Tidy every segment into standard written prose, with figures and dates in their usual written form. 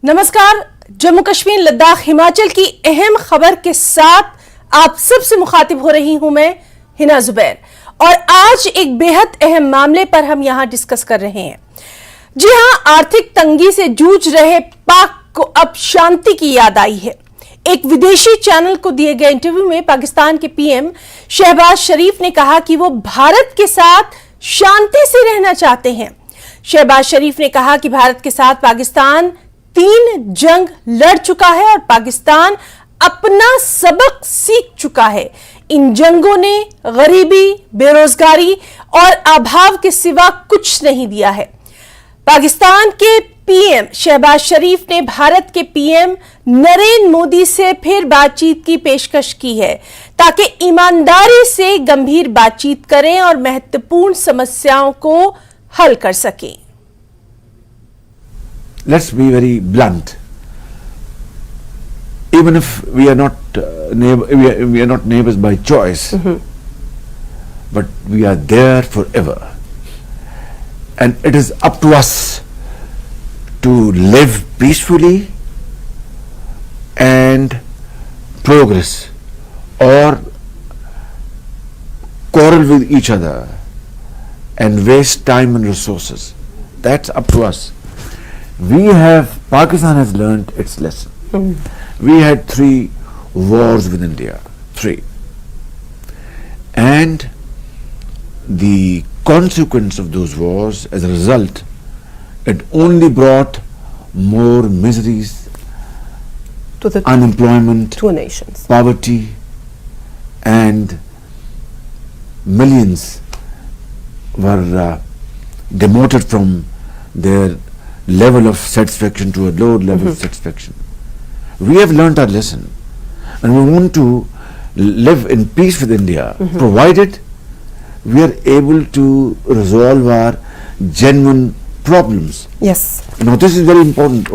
नमस्कार। जम्मू कश्मीर, लद्दाख, हिमाचल की अहम खबर के साथ आप सबसे मुखातिब हो रही हूं मैं हिना जुबैर, और आज एक बेहद अहम मामले पर हम यहां डिस्कस कर रहे हैं। जी हां, आर्थिक तंगी से जूझ रहे पाक को अब शांति की याद आई है। एक विदेशी चैनल को दिए गए इंटरव्यू में पाकिस्तान के पीएम शहबाज शरीफ ने कहा कि वो भारत के साथ शांति से रहना चाहते हैं। शहबाज शरीफ ने कहा कि भारत के साथ पाकिस्तान 3 जंग लड़ चुका है और पाकिस्तान अपना सबक सीख चुका है। इन जंगों ने गरीबी, बेरोजगारी और अभाव के सिवा कुछ नहीं दिया है। पाकिस्तान के पीएम शहबाज शरीफ ने भारत के पीएम नरेंद्र मोदी से फिर बातचीत की पेशकश की है ताकि ईमानदारी से गंभीर बातचीत करें और महत्वपूर्ण समस्याओं को हल कर सकें। Let's be very blunt. Even if we are not we are not neighbors by choice, but we are there forever, and it is up to us to live peacefully and progress, or quarrel with each other and waste time and resources. That's up to us. Pakistan has learned its lesson. We had 3 wars with India, 3. And the consequence of those wars, as a result, it only brought more miseries, to the unemployment, 2 nations, poverty, and millions were demoted from their level of satisfaction to a low level of satisfaction. We have learnt our lesson, and we want to live in peace with India, provided we are able to resolve our genuine problems. Yes. Now this is very important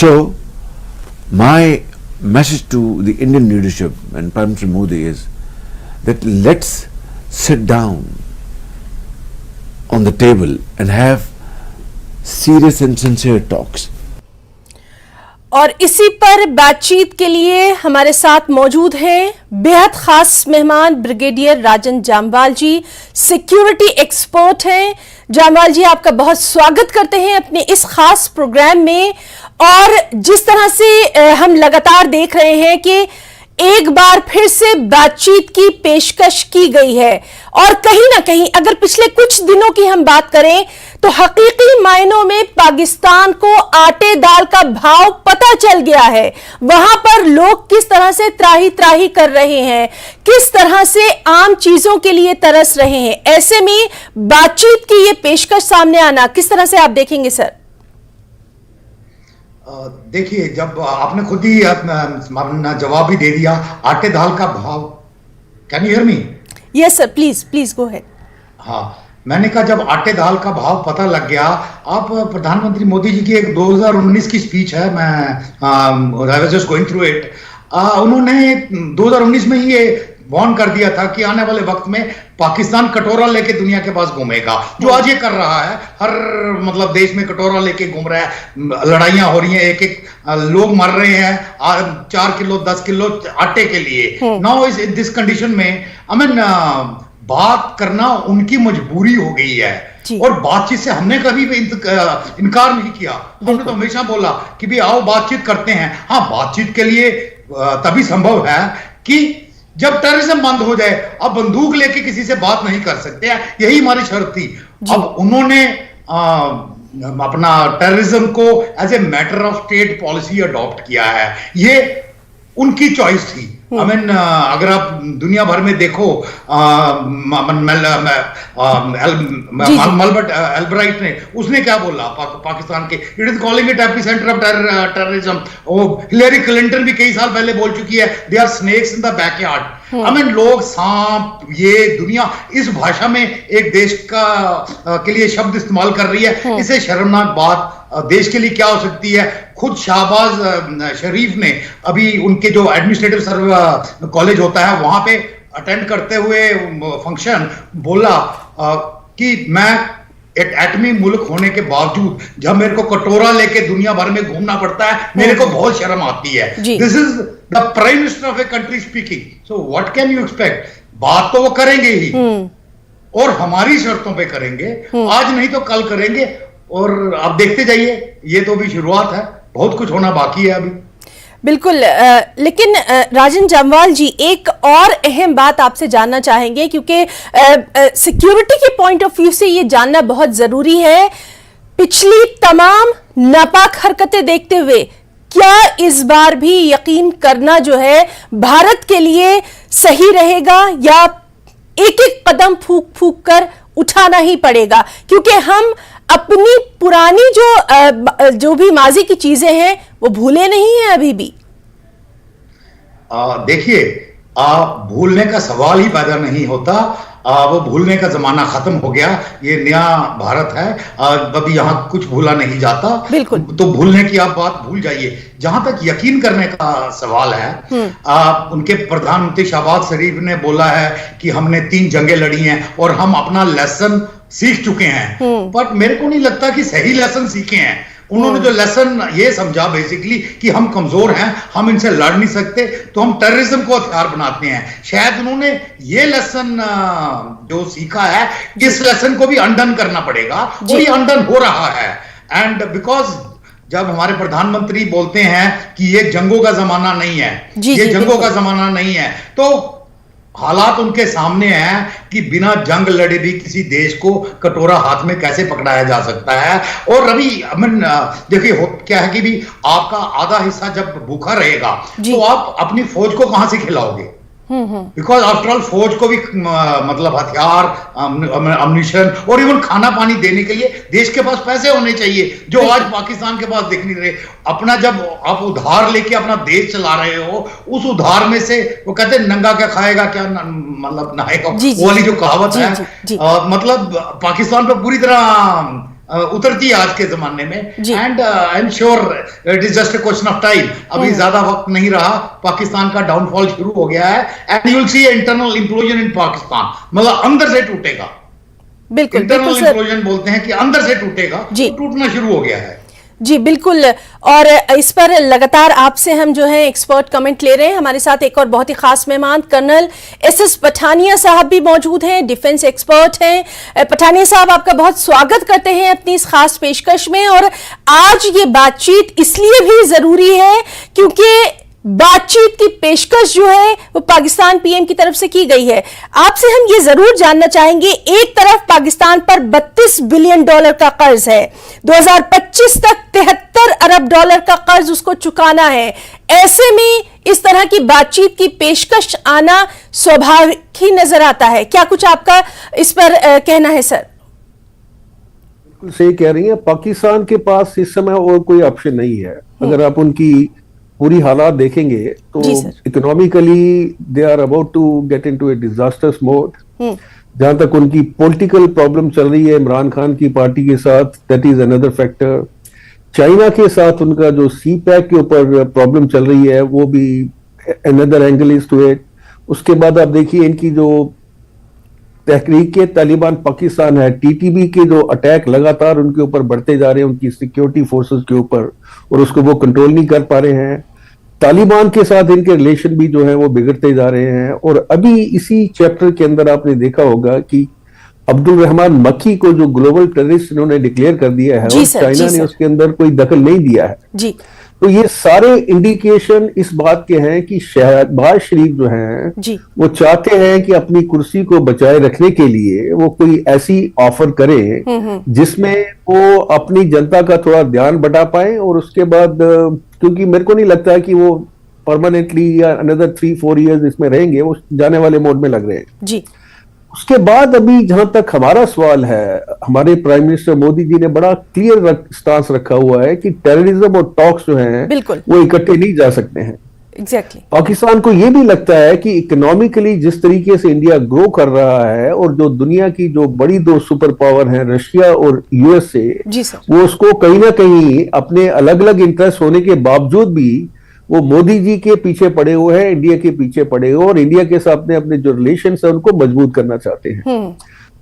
So my message to the Indian leadership and Prime Minister Modi is that let's sit down on the table and have serious and sincere talks. और इसी पर बातचीत के लिए हमारे साथ मौजूद हैं बेहद खास मेहमान ब्रिगेडियर राजन जामवाल जी, सिक्योरिटी एक्सपर्ट हैं। जामवाल जी, आपका बहुत स्वागत करते हैं अपने इस खास प्रोग्राम में। और जिस तरह से हम लगातार देख रहे हैं कि एक बार फिर से बातचीत की पेशकश की गई है, और कहीं ना कहीं अगर पिछले कुछ दिनों की हम बात करें तो हकीकी मायनों में पाकिस्तान को आटे दाल का भाव पता चल गया है। वहां पर लोग किस तरह से त्राही त्राही कर रहे हैं, किस तरह से आम चीजों के लिए तरस रहे हैं। ऐसे में बातचीत की ये पेशकश सामने आना किस तरह से आप देखेंगे सर? देखिए, जब आपने खुद ही अपना जवाब ही दे दिया, आटे दाल का भाव। Can you hear me? Yes sir, please go ahead. हाँ, मैंने कहा जब आटे दाल का भाव पता लग गया। आप प्रधानमंत्री मोदी जी की एक 2019 की स्पीच है, मैं I was just going through it. उन्होंने 2019 में ही ये वार्न कर दिया था कि आने वाले वक्त में पाकिस्तान कटोरा लेके दुनिया के पास घूमेगा, जो आज ये कर रहा है। हर मतलब देश में कटोरा लेके घूम रहा है, लड़ाइयां हो रही हैं, एक लोग मर रहे हैं 4 किलो 10 किलो आटे के लिए। नाउ इस दिस कंडीशन में आई मीन बात करना उनकी मजबूरी हो गई है, और बातचीत से हमने कभी भी इनकार नहीं किया। हमने तो हमेशा बोला कि भी आओ बातचीत करते हैं। हाँ, बातचीत के लिए तभी संभव है कि जब टेररिज्म बंद हो जाए। अब बंदूक लेके किसी से बात नहीं कर सकते हैं, यही हमारी शर्त थी। अब उन्होंने अपना टेररिज्म को as a matter of state policy adopt किया है। ये उनकी चॉइस थी। आई मीन अगर आप दुनिया भर में देखो, मल्बर्ट एल्ब्राइट ने उसने क्या बोला पाकिस्तान के, it is calling it epicentre of terrorism. Hillary Clinton भी कई साल पहले बोल चुकी है, they are snakes in the backyard. I mean लोग सांप, ये दुनिया इस भाषा में एक देश के लिए शब्द इस्तेमाल कर रही है। इसे शर्मनाक बात देश के लिए क्या हो सकती है। खुद शहबाज शरीफ ने अभी उनके जो एडमिनिस्ट्रेटिव कॉलेज होता है वहां पे अटेंड करते हुए फंक्शन बोला कि मैं एक एटमी मुल्क होने के बावजूद जब मेरे को कटोरा लेके दुनिया भर में घूमना पड़ता है, मेरे को बहुत शर्म आती है। This is the prime minister of a country speaking, so what can you expect? बात तो वो करेंगे ही और हमारी शर्तों पे करेंगे, आज नहीं तो कल करेंगे। और आप देखते जाइए, ये तो अभी शुरुआत है, बहुत कुछ होना बाकी है अभी। बिल्कुल, लेकिन राजन जामवाल जी, एक और अहम बात आपसे जानना चाहेंगे, क्योंकि सिक्योरिटी के पॉइंट ऑफ व्यू से ये जानना बहुत जरूरी है। पिछली तमाम नापाक हरकतें देखते हुए क्या इस बार भी यकीन करना जो है भारत के लिए सही रहेगा, या एक एक कदम फूक फूक कर उठाना ही पड़ेगा? क्योंकि हम अपनी पुरानी जो भी माजी की चीजें हैं वो भूले नहीं हैं अभी भी। देखिए, भूलने का सवाल ही पैदा नहीं होता, वो भूलने का जमाना खत्म हो गया। ये नया भारत है, अभी यहां कुछ भूला नहीं जाता। बिल्कुल। तो भूलने की आप बात भूल जाइए। जहां तक यकीन करने का सवाल है, उनके प्रधानमंत्री शहबाज शरीफ ने बोला है कि हमने 3 जंगें लड़ी हैं और हम अपना लेसन सीख चुके हैं, बट मेरे को नहीं लगता कि सही लेसन सीखे हैं। उन्होंने जो लेसन ये समझा बेसिकली कि हम कमजोर हैं, हम इनसे लड़ नहीं सकते, तो हम टेररिज्म को हथियार बनाते हैं। शायद उन्होंने ये लेसन जो सीखा है, इस लेसन को भी अनडन करना पड़ेगा, और ये अनडन हो रहा है। एंड बिकॉज जब हमारे प्रधानमंत्री बोलते हैं कि ये जंगों का जमाना नहीं है, ये जंगों का जमाना नहीं है, तो हालात उनके सामने हैं कि बिना जंग लड़े भी किसी देश को कटोरा हाथ में कैसे पकड़ाया जा सकता है। और अभी देखिए क्या है कि भी आपका आधा हिस्सा जब भूखा रहेगा तो आप अपनी फौज को कहां से खिलाओगे? बिकॉज आफ्टर ऑल फौज को भी मतलब हथियार, अम्यूनिशन और इवन खाना पानी देने के लिए देश के पास पैसे होने चाहिए, जो आज पाकिस्तान के पास दिख नहीं रहे। अपना जब आप उधार लेके अपना देश चला रहे हो, उस उधार में से वो कहते हैं नंगा क्या खाएगा क्या मतलब नहाएगा, वो वाली जो कहावत है, मतलब पाकिस्तान पे पूरी तरह उतरती है आज के जमाने में। And I am sure it is just a question of time. अभी ज्यादा वक्त नहीं रहा, पाकिस्तान का डाउनफॉल शुरू हो गया है, and you will see internal implosion in Pakistan, मतलब अंदर से टूटेगा। बिल्कुल, इंटरनल इंप्लोजन बोलते हैं कि अंदर से टूटेगा, तो टूटना शुरू हो गया है। जी बिल्कुल, और इस पर लगातार आपसे हम जो है एक्सपर्ट कमेंट ले रहे हैं। हमारे साथ एक और बहुत ही खास मेहमान कर्नल एस पठानिया साहब भी मौजूद हैं, डिफेंस एक्सपर्ट हैं। पठानिया साहब, आपका बहुत स्वागत करते हैं अपनी इस खास पेशकश में। और आज ये बातचीत इसलिए भी जरूरी है क्योंकि बातचीत की पेशकश जो है वो पाकिस्तान पीएम की तरफ से की गई है। आपसे हम ये जरूर जानना चाहेंगे, एक तरफ पाकिस्तान पर $32 बिलियन का कर्ज है, 2025 तक $73 अरब का कर्ज उसको चुकाना है। ऐसे में इस तरह की बातचीत की पेशकश आना स्वाभाविक ही नजर आता है। क्या कुछ आपका इस पर कहना है सर? सही कह रही है, पाकिस्तान के पास इस समय और कोई ऑप्शन नहीं है। अगर आप उनकी पूरी हालात देखेंगे तो economically they are about to get into a disasters mode. जहां तक उनकी पॉलिटिकल प्रॉब्लम चल रही है इमरान खान की पार्टी के साथ, that is another factor. China के साथ उनका जो सी पैक के ऊपर प्रॉब्लम चल रही है वो भी another angle is to it. उसके बाद आप देखिए इनकी जो तहरीक तालिबान पाकिस्तान है, टीटीबी के जो अटैक लगातार उनके ऊपर बढ़ते जा रहे हैं उनकी सिक्योरिटी फोर्सेस के ऊपर, और उसको वो कंट्रोल नहीं कर पा रहे हैं। तालिबान के साथ इनके रिलेशन भी जो है वो बिगड़ते जा रहे हैं। और अभी इसी चैप्टर के अंदर आपने देखा होगा कि अब्दुल रहमान मक्की को जो ग्लोबल टेररिस्ट इन्होंने डिक्लेयर कर दिया है और चाइना ने उसके अंदर कोई दखल नहीं दिया है जी। तो ये सारे इंडिकेशन इस बात के हैं कि शहबाज शरीफ जो हैं वो चाहते हैं कि अपनी कुर्सी को बचाए रखने के लिए वो कोई ऐसी ऑफर करें जिसमें वो अपनी जनता का थोड़ा ध्यान बटा पाए। और उसके बाद क्योंकि मेरे को नहीं लगता कि वो परमानेंटली या अनदर 3-4 इयर्स इसमें रहेंगे, वो जाने वाले मोड में लग रहे हैं जी। उसके बाद अभी जहां तक हमारा सवाल है, हमारे प्राइम मिनिस्टर मोदी जी ने बड़ा क्लियर स्टांस रखा हुआ है कि टेररिज्म और टॉक्स जो हैं वो इकट्ठे नहीं जा सकते हैं। एग्जैक्टली पाकिस्तान को यह भी लगता है कि इकोनॉमिकली जिस तरीके से इंडिया ग्रो कर रहा है और जो दुनिया की जो बड़ी 2 सुपर पावर हैं रशिया और यूएसए, वो उसको कहीं ना कहीं अपने अलग अलग इंटरेस्ट होने के बावजूद भी वो मोदी जी के पीछे पड़े हुए हैं, इंडिया के पीछे पड़े हुए, और इंडिया के साथ अपने जो रिलेशंस है उनको मजबूत करना चाहते हैं।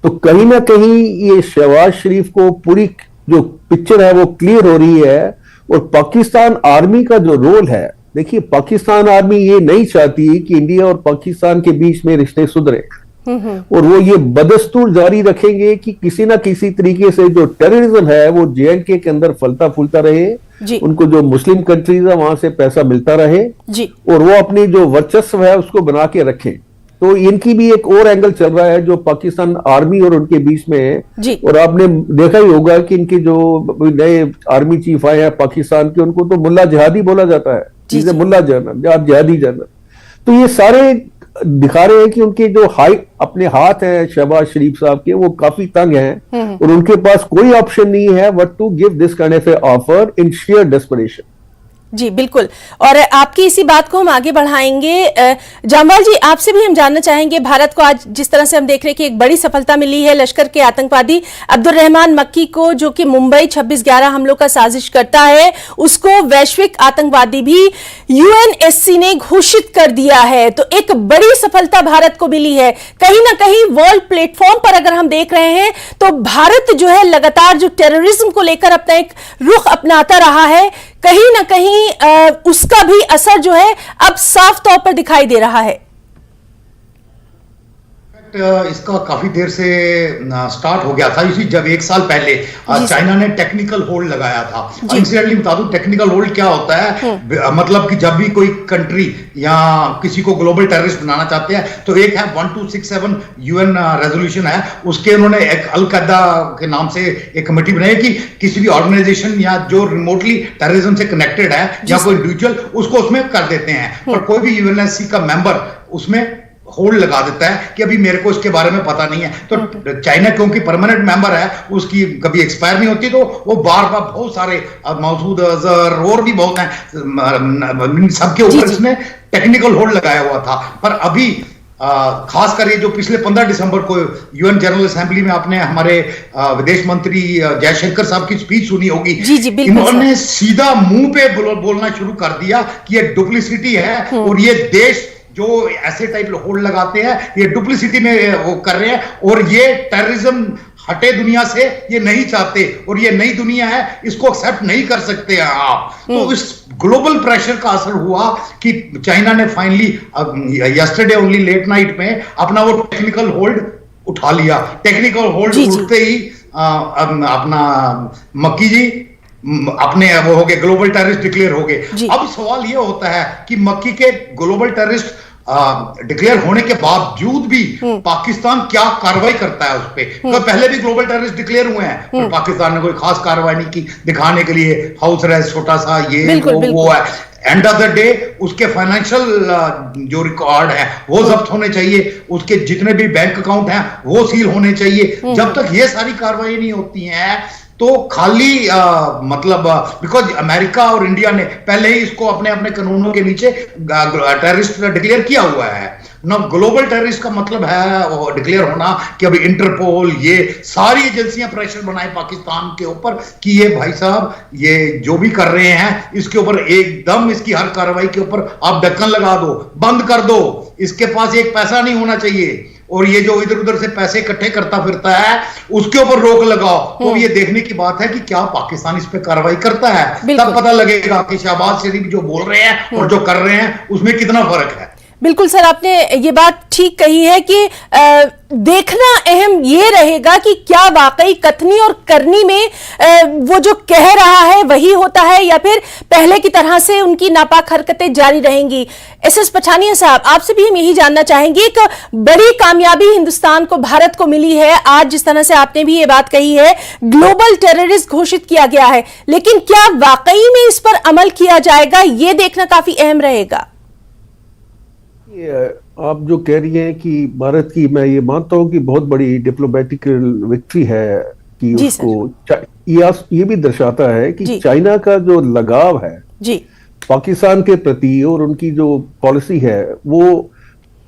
तो कहीं ना कहीं ये शहबाज शरीफ को पूरी जो पिक्चर है वो क्लियर हो रही है। और पाकिस्तान आर्मी का जो रोल है, देखिए पाकिस्तान आर्मी ये नहीं चाहती कि इंडिया और पाकिस्तान के बीच में रिश्ते सुधरे, और वो ये बदस्तूर जारी रखेंगे कि किसी ना किसी तरीके से जो टेररिज्म है वो JNK के अंदर फलता फूलता रहे, उनको जो मुस्लिम कंट्रीज है वहां से पैसा मिलता रहे जी। और वो अपनी जो वर्चस्व है उसको बना के रखें। तो इनकी भी एक और एंगल चल रहा है जो पाकिस्तान आर्मी और उनके बीच में है। और आपने देखा ही होगा कि इनके जो नए आर्मी चीफ आए हैं पाकिस्तान के, उनको तो मुल्ला जिहादी बोला जाता है, जिसे मुल्ला जनरल, जिहादी जनरल। तो ये सारे दिखा रहे हैं कि उनके जो अपने हाथ हैं शहबाज शरीफ साहब के, वो काफी तंग हैं और उनके पास कोई ऑप्शन नहीं है but to give this kind of a offer in sheer desperation. जी बिल्कुल, और आपकी इसी बात को हम आगे बढ़ाएंगे। जामवाल जी, आपसे भी हम जानना चाहेंगे, भारत को आज जिस तरह से हम देख रहे हैं कि एक बड़ी सफलता मिली है लश्कर के आतंकवादी अब्दुल रहमान मक्की को, जो कि मुंबई 26/11 हमलों का साजिश करता है, उसको वैश्विक आतंकवादी भी UNSC ने घोषित कर दिया है। तो एक बड़ी सफलता भारत को मिली है। कहीं ना कहीं वर्ल्ड प्लेटफॉर्म पर अगर हम देख रहे हैं तो भारत जो है लगातार जो टेररिज्म को लेकर अपना एक रुख अपनाता रहा है, कहीं ना कहीं उसका भी असर जो है अब साफ तौर पर दिखाई दे रहा है। इसका काफी देर से स्टार्ट हो गया था, इसी जब 1 साल पहले चाइना ने टेक्निकल होल्ड लगाया था। इंसिडेंटली बता दूं टेक्निकल होल्ड क्या होता है, मतलब कि जब भी कोई कंट्री या किसी को ग्लोबल टेररिस्ट बनाना चाहते हैं तो एक है 1267 UN रेजोल्यूशन है, उसके उन्होंने एक अल-कायदा के नाम से एक कमेटी बनाई कि किसी भी ऑर्गेनाइजेशन या जो रिमोटली टेररिज्म से कनेक्टेड है या कोई इंडिविजुअल, उसको उसमें कर देते हैं। पर कोई भी UNSC का मेंबर उसमें होल्ड लगा देता है कि अभी मेरे को इसके बारे में पता नहीं है। तो चाइना क्योंकि परमानेंट मेंबर है, उसकी कभी एक्सपायर नहीं होती, तो वो बार बार बहुत सारे मसूद अजहर और भी बहुत हैं, सबके ऊपर इसने टेक्निकल होल्ड लगाया हुआ था। पर अभी खासकर ये जो पिछले 15 दिसंबर को UN जनरल असेंबली में आपने हमारे विदेश मंत्री जयशंकर साहब की स्पीच सुनी होगी। इन्होंने सीधा मुंह पे बोलना शुरू कर दिया कि ये डुप्लिसिटी है और ये देश जो ऐसे टाइप होल्ड लगाते हैं ये डुप्लिसिटी में वो कर रहे हैं और ये टेररिज्म हटे दुनिया से ये नहीं चाहते और ये नई दुनिया है, इसको एक्सेप्ट नहीं कर सकते हैं आप। तो इस ग्लोबल प्रेशर का असर हुआ कि चाइना ने finally yesterday only late night में अपना वो टेक्निकल होल्ड उठा लिया। टेक्निकल होल्ड उठते ही अपना मक्की जी अपने वो हो गए, ग्लोबल टेररिस्ट डिक्लेयर हो गए। अब सवाल ये होता है कि मक्की के ग्लोबल टेररिस्ट डिक्लेयर होने के बावजूद भी पाकिस्तान क्या कार्रवाई करता है उस पे? तो पहले भी ग्लोबल टेररिस्ट डिक्लेयर हुए हैं पर पाकिस्तान ने कोई खास कार्रवाई नहीं की, दिखाने के लिए हाउस अरेस्ट छोटा सा ये वो है। एंड ऑफ द डे उसके फाइनेंशियल जो रिकॉर्ड है वो जब्त होने चाहिए, उसके जितने भी बैंक अकाउंट हैं वो सील होने चाहिए। जब तक ये सारी कार्रवाई नहीं होती है तो खाली मतलब बिकॉज अमेरिका और इंडिया ने पहले ही इसको अपने अपने कानूनों के नीचे टेररिस्ट डिक्लेयर किया हुआ है ना। ग्लोबल टेररिस्ट का मतलब है डिक्लेयर होना कि अभी इंटरपोल ये सारी एजेंसियां प्रेशर बनाए पाकिस्तान के ऊपर कि ये भाई साहब ये जो भी कर रहे हैं इसके ऊपर एकदम इसकी हर कार्रवाई के ऊपर आप ढक्कन लगा दो, बंद कर दो, इसके पास एक पैसा नहीं होना चाहिए और ये जो इधर उधर से पैसे इकट्ठे करता फिरता है उसके ऊपर रोक लगाओ। तो ये देखने की बात है कि क्या पाकिस्तान इस पे कार्रवाई करता है, तब पता लगेगा कि शहबाज शरीफ जो बोल रहे हैं और जो कर रहे हैं उसमें कितना फर्क है। बिल्कुल सर, आपने ये बात ठीक कही है कि देखना अहम ये रहेगा कि क्या वाकई कथनी और करनी में वो जो कह रहा है वही होता है या फिर पहले की तरह से उनकी नापाक हरकतें जारी रहेंगी। SS पठानिया साहब, आपसे भी हम यही जानना चाहेंगे, एक बड़ी कामयाबी हिंदुस्तान को, भारत को मिली है आज, जिस तरह से आपने भी ये बात कही है, ग्लोबल टेररिस्ट घोषित किया गया है, लेकिन क्या वाकई में इस पर अमल किया जाएगा ये देखना काफी अहम रहेगा। आप जो कह रही हैं कि भारत की, मैं ये मानता हूं कि बहुत बड़ी डिप्लोमेटिक विक्ट्री है कि उसको ये भी दर्शाता है कि चाइना का जो लगाव है जी पाकिस्तान के प्रति और उनकी जो पॉलिसी है वो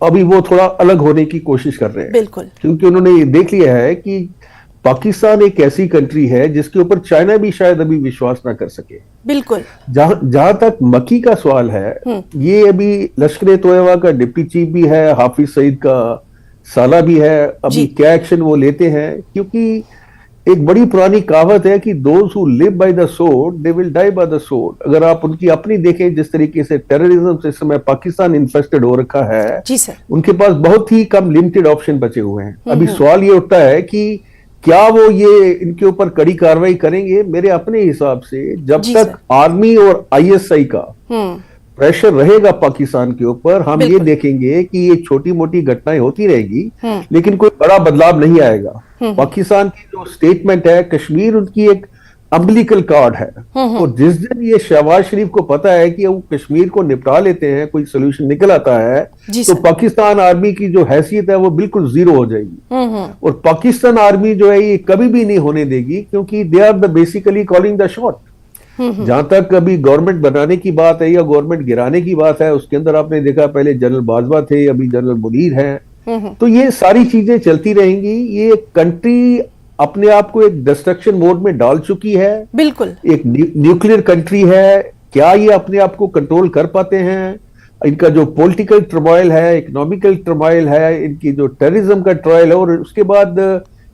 अभी वो थोड़ा अलग होने की कोशिश कर रहे हैं। बिल्कुल, क्योंकि उन्होंने ये देख लिया है कि पाकिस्तान एक ऐसी कंट्री है जिसके ऊपर चाइना भी शायद अभी विश्वास ना कर सके। बिल्कुल, जहां तक मक्की का सवाल है, ये अभी लश्कर-ए-तोयबा का डिप्टी चीफ भी है, हाफिज सईद का साला भी है, अभी जी। क्या एक्शन वो लेते हैं, क्योंकि एक बड़ी पुरानी कहावत है कि those who live by the sword they will die by the sword. अगर आप उनकी अपनी देखें, जिस तरीके से टेररिज्म से इस समय पाकिस्तान इन्फेस्टेड हो रखा है, जी सर। उनके पास बहुत ही कम लिमिटेड ऑप्शन बचे हुए हैं। अभी सवाल ये उठता है कि क्या वो ये इनके ऊपर कड़ी कार्रवाई करेंगे? मेरे अपने हिसाब से जब जी तक सर। आर्मी और आईएसआई का प्रेशर रहेगा पाकिस्तान के ऊपर, हम ये बिल्कुल। देखेंगे कि ये छोटी मोटी घटनाएं होती रहेगी, लेकिन कोई बड़ा बदलाव नहीं आएगा। पाकिस्तान की जो स्टेटमेंट है, कश्मीर उनकी एक अम्बिलिकल कार्ड है, और जिस दिन ये शहबाज शरीफ को पता है कि वो कश्मीर को निपटा लेते हैं, कोई सोल्यूशन निकल आता है, जी तो सर। पाकिस्तान आर्मी की जो हैसियत है वो बिल्कुल जीरो हो जाएगी। और पाकिस्तान आर्मी जो है ये कभी भी नहीं होने देगी, क्योंकि they are the basically calling the shot. जहां तक अभी गवर्नमेंट बनाने की बात है या गवर्नमेंट गिराने की बात है, उसके अंदर आपने देखा पहले जनरल बाजवा थे, अभी जनरल मुनीर हैं, तो ये सारी चीजें चलती रहेंगी। ये कंट्री अपने आप को एक डिस्ट्रक्शन मोड में डाल चुकी है, बिल्कुल। एक न्यूक्लियर कंट्री है। क्या ये अपने आप को कंट्रोल कर पाते हैं? इनका जो पॉलिटिकल टर्मोइल है, इकोनॉमिकल टर्मोइल है, इनकी जो टेररिज्म का ट्रायल है, और उसके बाद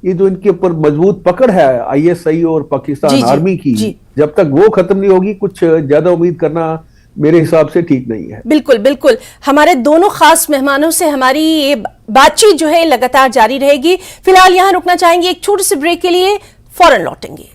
ये जो इनके ऊपर मजबूत पकड़ है आईएसआई और पाकिस्तान आर्मी की, जब तक वो खत्म नहीं होगी, कुछ ज्यादा उम्मीद करना मेरे हिसाब से ठीक नहीं है। बिल्कुल बिल्कुल। हमारे दोनों खास मेहमानों से हमारी ये बातचीत जो है लगातार जारी रहेगी। फिलहाल यहां रुकना चाहेंगे एक छोटे से ब्रेक के लिए, फौरन लौटेंगे।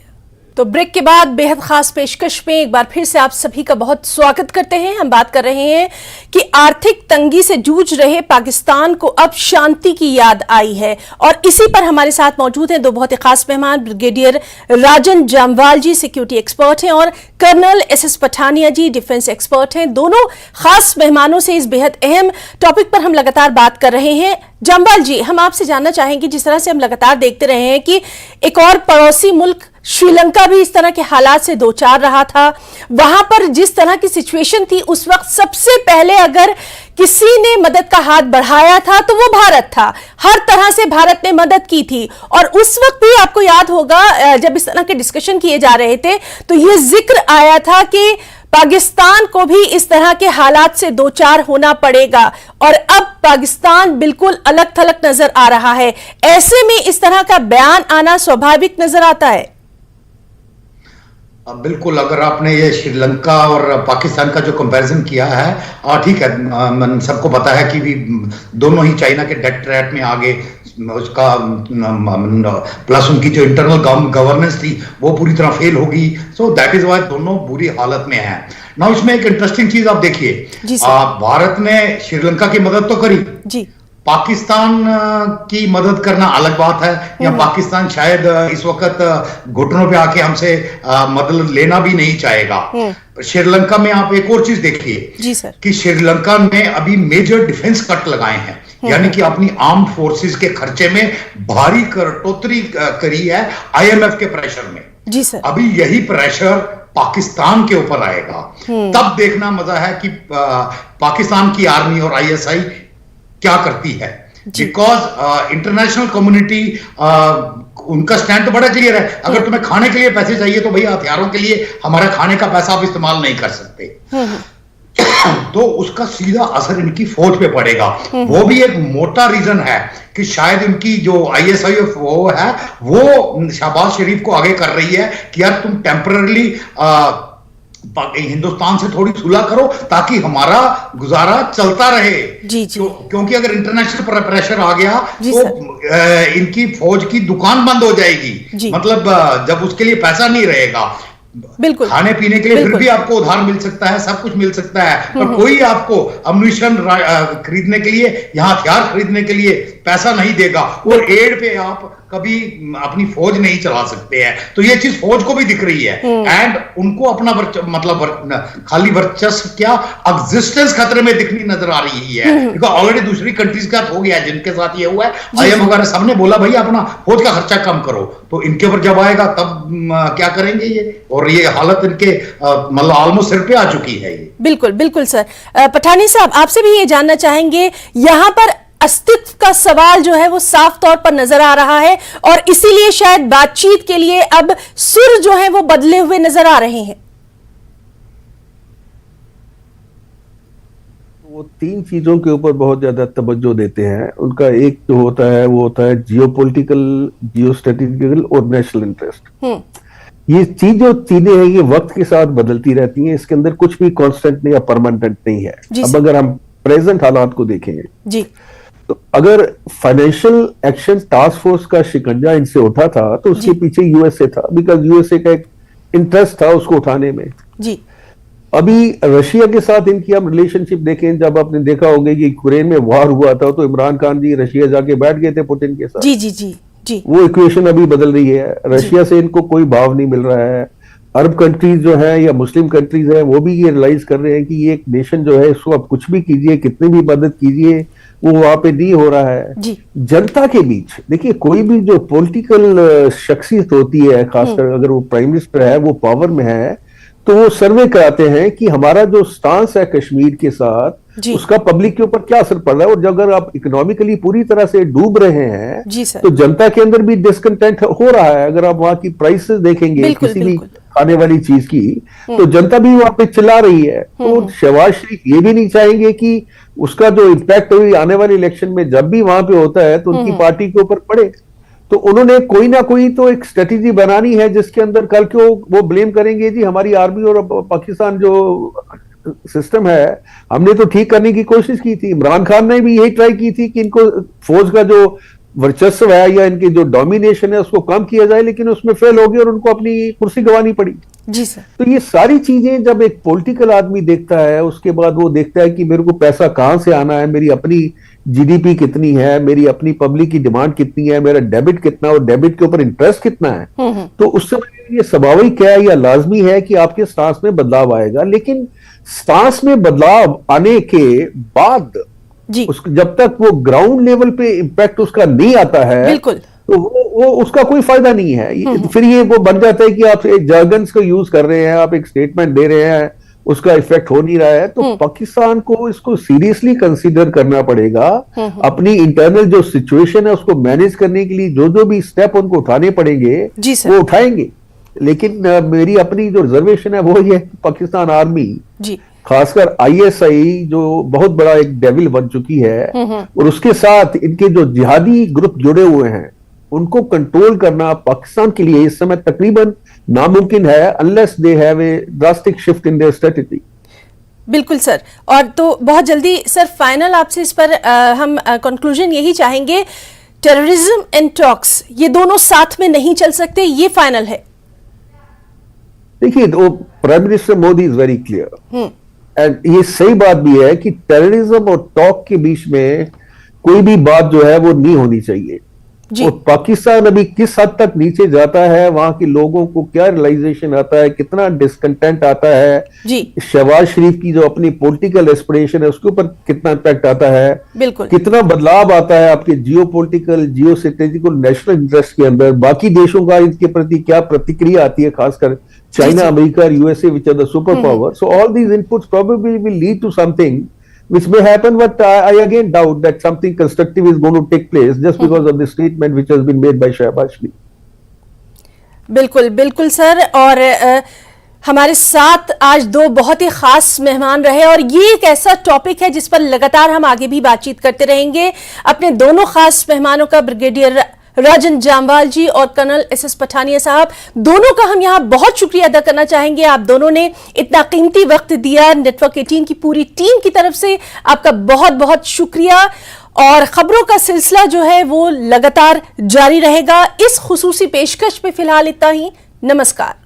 तो ब्रेक के बाद बेहद खास पेशकश में एक बार फिर से आप सभी का बहुत स्वागत करते हैं। हम बात कर रहे हैं कि आर्थिक तंगी से जूझ रहे पाकिस्तान को अब शांति की याद आई है, और इसी पर हमारे साथ मौजूद हैं दो बहुत ही खास मेहमान। ब्रिगेडियर राजन जामवाल जी सिक्योरिटी एक्सपर्ट हैं, और कर्नल एसएस पठानिया जी डिफेंस एक्सपर्ट हैं। दोनों खास मेहमानों से इस बेहद अहम टॉपिक पर हम लगातार बात कर रहे हैं। जामवाल जी, हम आपसे जानना चाहेंगे, जिस तरह से हम लगातार देखते रहे हैं कि एक और पड़ोसी मुल्क श्रीलंका भी इस तरह के हालात से दो चार रहा था, वहां पर जिस तरह की सिचुएशन थी उस वक्त सबसे पहले अगर किसी ने मदद का हाथ बढ़ाया था तो वो भारत था। हर तरह से भारत ने मदद की थी, और उस वक्त भी आपको याद होगा जब इस तरह के डिस्कशन किए जा रहे थे तो ये जिक्र आया था कि पाकिस्तान को भी इस तरह के हालात से दो चार होना पड़ेगा, और अब पाकिस्तान बिल्कुल अलग थलग नजर आ रहा है। ऐसे में इस तरह का बयान आना स्वाभाविक नजर आता है। बिल्कुल, अगर आपने ये श्रीलंका और पाकिस्तान का जो कंपैरिजन किया है, ठीक है, सबको पता है कि भी दोनों ही चाइना के डेट ट्रैप में आगे, उसका प्लस उनकी जो इंटरनल गवर्नेंस थी वो पूरी तरह फेल होगी। सो दैट इज वाई दोनों बुरी हालत में हैं। ना इसमें एक इंटरेस्टिंग चीज आप देखिए, भारत ने श्रीलंका की मदद तो करी जी, पाकिस्तान की मदद करना अलग बात है, या पाकिस्तान शायद इस वक्त घुटनों पे आके हमसे मदद लेना भी नहीं चाहेगा। श्रीलंका में आप एक और चीज देखिए कि श्रीलंका ने अभी मेजर डिफेंस कट लगाए हैं, यानी कि अपनी आर्म्ड फोर्सेस के खर्चे में भारी कटौती करी है आईएमएफ के प्रेशर में। जी सर। अभी यही प्रेशर पाकिस्तान के ऊपर आएगा, तब देखना मजा है कि पाकिस्तान की आर्मी और आईएसआई क्या करती है, बिकॉज इंटरनेशनल कम्युनिटी उनका स्टैंड तो बड़ा क्लियर है। अगर तुम्हें खाने के लिए पैसे चाहिए तो भैया हथियारों के लिए हमारा खाने का पैसा आप इस्तेमाल नहीं कर सकते, तो उसका सीधा असर इनकी फौज पे पड़ेगा। वो भी एक मोटा रीजन है कि शायद इनकी जो आईएसआई वो है वो शहबाज शरीफ को आगे कर रही है कि यार तुम टेम्पररी हिंदुस्तान से थोड़ी सुलह करो ताकि हमारा गुजारा चलता रहे। जी जी। क्योंकि अगर इंटरनेशनल प्रेशर आ गया तो इनकी फौज की दुकान बंद हो जाएगी, मतलब जब उसके लिए पैसा नहीं रहेगा, बिल्कुल खाने पीने के लिए फिर भी आपको उधार मिल सकता है, सब कुछ मिल सकता है, पर कोई आपको अम्यूनिशन खरीदने के लिए, यहाँ हथियार खरीदने के लिए पैसा नहीं देगा, और एड पे आप कभी अपनी फौज नहीं चला सकते हैं। तो ये चीज फौज को भी दिख रही है, एंड उनको अपना खाली वर्चस्व क्या एग्जिस्टेंस खतरे में दिखनी नजर आ रही है, बिकॉज ऑलरेडी दूसरी कंट्रीज का हो गया जिनके साथ ये हुआ है। आईएम वगैरह सबने बोला भाई अपना फौज का खर्चा कम करो, तो इनके ऊपर जब आएगा तब क्या करेंगे ये, और ये हालत इनके मतलब ऑलमोस्ट सिर पे आ चुकी है ये। बिल्कुल बिल्कुल सर। पठानी साहब, आपसे भी ये जानना चाहेंगे, यहां पर अस्तित्व का सवाल जो है वो साफ तौर पर नजर आ रहा है, और इसीलिए शायद बातचीत के लिए अब सुर जो है वो बदले हुए नजर आ रहे हैं। वो तीन चीजों के ऊपर बहुत ज्यादा तवज्जो देते हैं। उनका एक जो होता है वो होता है जियोपॉलिटिकल, जियोस्ट्रेटेजिकल और नेशनल इंटरेस्ट। ये चीज जो चीजें हैं ये वक्त के साथ बदलती रहती हैं, इसके अंदर कुछ भी कांस्टेंट नहीं या परमानेंट नहीं है। अब अगर हम प्रेजेंट हालात को देखेंगे जी, तो अगर फाइनेंशियल एक्शन टास्क फोर्स का शिकंजा इनसे उठा था तो उसके पीछे यूएसए था, बिकॉज यूएसए का एक इंटरेस्ट था उसको उठाने में जी। अभी रशिया के साथ इनकी हम रिलेशनशिप देखें, जब आपने देखा होगा कि यूक्रेन में वॉर हुआ था तो इमरान खान जी रशिया जाके बैठ गए थे पुतिन के साथ। जी जी जी जी। वो इक्वेशन अभी बदल रही है, रशिया से इनको कोई भाव नहीं मिल रहा है। अरब कंट्रीज जो है या मुस्लिम कंट्रीज है वो भी ये रियलाइज कर रहे हैं कि ये एक नेशन जो है इसको आप कुछ भी कीजिए, कितनी भी मदद कीजिए, वो वहां पे नहीं हो रहा है जी। जनता के बीच देखिए, कोई भी जो पॉलिटिकल शख्सियत होती है, खासकर अगर वो प्राइम मिनिस्टर है, वो पावर में है, तो वो सर्वे कराते हैं कि हमारा जो स्टांस है कश्मीर के साथ उसका पब्लिक के ऊपर क्या असर पड़ रहा है। और अगर आप इकोनॉमिकली पूरी तरह से डूब रहे हैं तो जनता के अंदर भी डिसकंटेंट हो रहा है। अगर आप वहां की प्राइसेस देखेंगे किसी भी खाने वाली चीज की, तो जनता भी वहां पे चिल्ला रही है। तो शहबाज शरीफ ये भी नहीं चाहेंगे कि उसका जो इम्पैक्ट आने वाले इलेक्शन में जब भी वहां पे होता है तो उनकी पार्टी के ऊपर पड़े। तो उन्होंने कोई ना कोई तो एक स्ट्रेटेजी बनानी है जिसके अंदर कल को वो ब्लेम करेंगे जी हमारी आर्मी और पाकिस्तान जो सिस्टम है हमने तो ठीक करने की कोशिश की थी। इमरान खान ने भी यही ट्राई की थी कि इनको फौज का जो वर्चस्व है या इनकी जो डोमिनेशन है उसको कम किया जाए, लेकिन उसमें फेल हो गई और उनको अपनी कुर्सी गंवानी पड़ी जी सर। तो ये सारी चीजें जब एक पॉलिटिकल आदमी देखता है उसके बाद वो देखता है कि मेरे को पैसा कहां से आना है, मेरी अपनी जीडीपी कितनी है, मेरी अपनी पब्लिक की डिमांड कितनी है, मेरा डेबिट कितना और डेबिट के ऊपर इंटरेस्ट कितना है, तो उस समय ये स्वाभाविक है या लाजमी है कि आपके स्टांस में बदलाव आएगा। लेकिन स्टांस में बदलाव आने के बाद जब तक वो ग्राउंड लेवल पे इंपैक्ट उसका नहीं आता है बिल्कुल, तो वो उसका कोई फायदा नहीं है। फिर ये वो बन जाता है कि आप एक jargons को यूज कर रहे हैं, आप एक स्टेटमेंट दे रहे हैं, उसका इफेक्ट हो नहीं रहा है। तो पाकिस्तान को इसको सीरियसली कंसीडर करना पड़ेगा। अपनी इंटरनल जो सिचुएशन है उसको मैनेज करने के लिए जो भी स्टेप उनको उठाने पड़ेंगे वो उठाएंगे। लेकिन मेरी अपनी जो रिजर्वेशन है वो ये पाकिस्तान आर्मी खासकर आईएसआई जो बहुत बड़ा एक डेविल बन चुकी है और उसके साथ इनके जो जिहादी ग्रुप जुड़े हुए हैं उनको कंट्रोल करना पाकिस्तान के लिए इस समय तकरीबन नामुमकिन है unless they have a drastic shift in their strategy. बिल्कुल सर, और तो बहुत जल्दी सर फाइनल आपसे इस पर हम कंक्लूजन यही चाहेंगे, टेररिज्म एंड टॉक्स ये दोनों साथ में नहीं चल सकते, ये फाइनल है। देखिए prime minister Modi is very clear and ये सही बात भी है कि टेररिज्म और टॉक के बीच में कोई भी बात जो है वो नहीं होनी चाहिए। और पाकिस्तान अभी किस हद तक नीचे जाता है, वहां के लोगों को क्या रियलाइजेशन आता है, कितना डिसकंटेंट आता है, शहबाज शरीफ की जो अपनी पॉलिटिकल एस्पिरेशन है उसके ऊपर कितना इम्पैक्ट आता है, बिल्कुल कितना बदलाव आता है आपके जियोपॉलिटिकल, जियोस्ट्रेटेजिकल, नेशनल इंटरेस्ट के अंदर, बाकी देशों का इनके प्रति क्या प्रतिक्रिया आती है, खासकर China, America, USA, which are the superpowers. So all these inputs probably will lead to something which may happen, but I again doubt that something constructive is going to take place just because of the statement which has been made by Shehbaz Sharif. बिल्कुल बिल्कुल sir, और हमारे साथ आज दो बहुत ही खास मेहमान रहे और ये एक ऐसा टॉपिक है जिस पर लगातार हम आगे भी बातचीत करते रहेंगे। अपने दोनों खास मेहमानों का ब्रिगेडियर राजन जामवाल जी और कर्नल एसएस पठानिया साहब, दोनों का हम यहाँ बहुत शुक्रिया अदा करना चाहेंगे। आप दोनों ने इतना कीमती वक्त दिया, नेटवर्क 18 की पूरी टीम की तरफ से आपका बहुत बहुत शुक्रिया। और खबरों का सिलसिला जो है वो लगातार जारी रहेगा। इस खुसूसी पेशकश पे फिलहाल इतना ही। नमस्कार।